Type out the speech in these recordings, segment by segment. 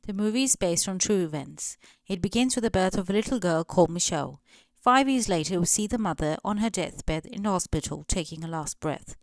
The movie is based on true events. It begins with the birth of a little girl called Michelle. 5 years later, we see the mother on her deathbed in the hospital taking her last breath.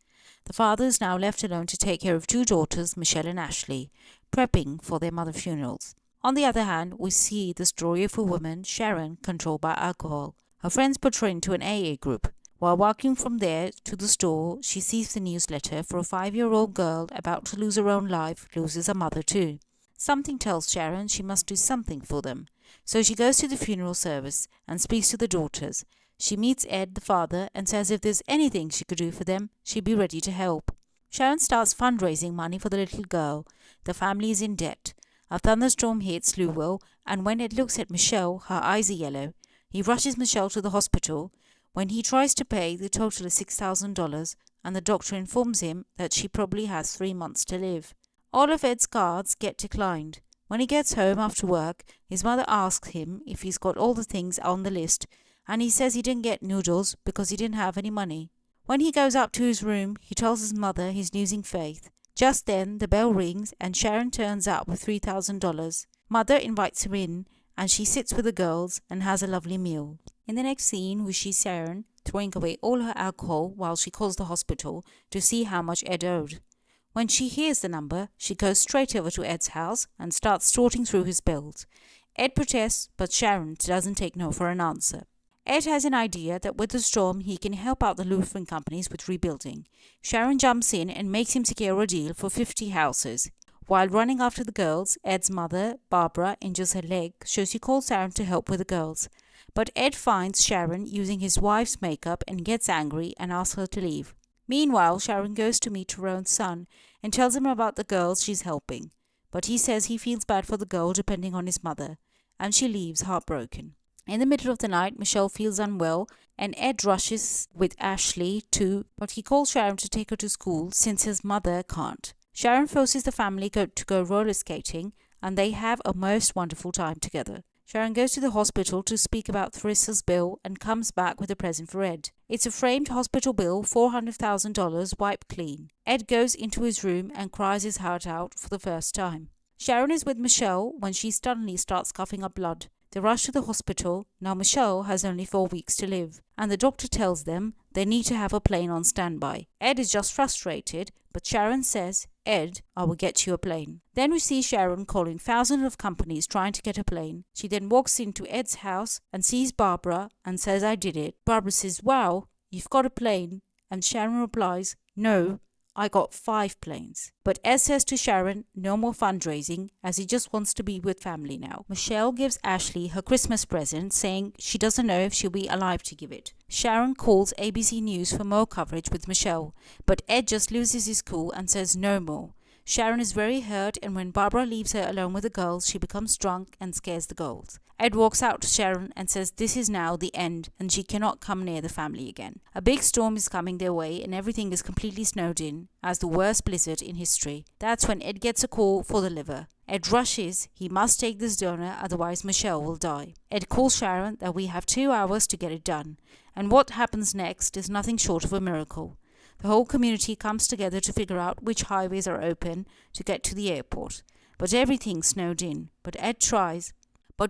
The father is now left alone to take care of two daughters, Michelle and Ashley, prepping for their mother funerals. On the other hand, we see the story of a woman, Sharon, controlled by alcohol. Her friends put her into an AA group. While walking from there to the store, she sees the newsletter for a 5-year-old girl about to lose her own life, loses her mother too. Something tells Sharon she must do something for them. So she goes to the funeral service and speaks to the daughters. She meets Ed, the father, and says if there's anything she could do for them, she'd be ready to help. Sharon starts fundraising money for the little girl. The family is in debt. A thunderstorm hits Louisville, and when Ed looks at Michelle, her eyes are yellow. He rushes Michelle to the hospital. When he tries to pay, the total is $6,000, and the doctor informs him that she probably has 3 months to live. All of Ed's cards get declined. When he gets home after work, his mother asks him if he's got all the things on the list, and he says he didn't get noodles because he didn't have any money. When he goes up to his room, he tells his mother he's losing faith. Just then, the bell rings and Sharon turns up with $3,000. Mother invites her in, and she sits with the girls and has a lovely meal. In the next scene, we see Sharon throwing away all her alcohol while she calls the hospital to see how much Ed owed. When she hears the number, she goes straight over to Ed's house and starts sorting through his bills. Ed protests, but Sharon doesn't take no for an answer. Ed has an idea that with the storm he can help out the roofing companies with rebuilding. Sharon jumps in and makes him secure a deal for 50 houses. While running after the girls, Ed's mother, Barbara, injures her leg, so she calls Sharon to help with the girls. But Ed finds Sharon using his wife's makeup and gets angry and asks her to leave. Meanwhile, Sharon goes to meet her own son and tells him about the girls she's helping. But he says he feels bad for the girl depending on his mother, and she leaves heartbroken. In the middle of the night, Michelle feels unwell, and Ed rushes with Ashley too, but he calls Sharon to take her to school since his mother can't. Sharon forces the family to go roller skating, and they have a most wonderful time together. Sharon goes to the hospital to speak about Theresa's bill and comes back with a present for Ed. It's a framed hospital bill, $400,000, wiped clean. Ed goes into his room and cries his heart out for the first time. Sharon is with Michelle when she suddenly starts coughing up blood. They rush to the hospital. Now Michelle has only 4 weeks to live, and the doctor tells them they need to have a plane on standby. Ed is just frustrated, but Sharon says, Ed, I will get you a plane. Then we see Sharon calling thousands of companies trying to get a plane. She then walks into Ed's house and sees Barbara and says, I did it. Barbara says, wow, you've got a plane. And Sharon replies, no, I got 5 planes. But Ed says to Sharon, no more fundraising, as he just wants to be with family now. Michelle gives Ashley her Christmas present, saying she doesn't know if she'll be alive to give it. Sharon calls ABC News for more coverage with Michelle, but Ed just loses his cool and says no more. Sharon is very hurt, and when Barbara leaves her alone with the girls, she becomes drunk and scares the girls. Ed walks out to Sharon and says this is now the end and she cannot come near the family again. A big storm is coming their way and everything is completely snowed in, as the worst blizzard in history. That's when Ed gets a call for the liver. Ed rushes. He must take this donor, otherwise Michelle will die. Ed calls Sharon that we have 2 hours to get it done, and what happens next is nothing short of a miracle. The whole community comes together to figure out which highways are open to get to the airport. But everything's snowed in. But Ed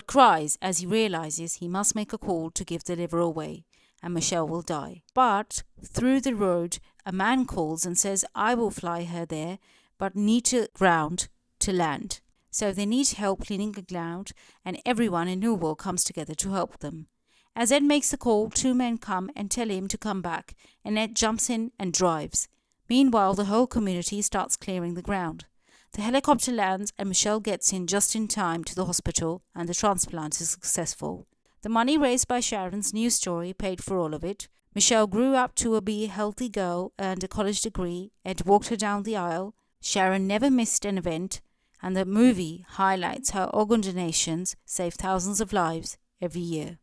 cries as he realizes he must make a call to give the liver away, and Michelle will die. But through the road, a man calls and says, I will fly her there, but need to ground to land. So they need help cleaning the ground, and everyone in Newell comes together to help them. As Ed makes the call, 2 men come and tell him to come back, and Ed jumps in and drives. Meanwhile, the whole community starts clearing the ground. The helicopter lands and Michelle gets in just in time to the hospital, and the transplant is successful. The money raised by Sharon's news story paid for all of it. Michelle grew up to be a healthy girl, earned a college degree. Ed walked her down the aisle. Sharon never missed an event, and the movie highlights how organ donations save thousands of lives every year.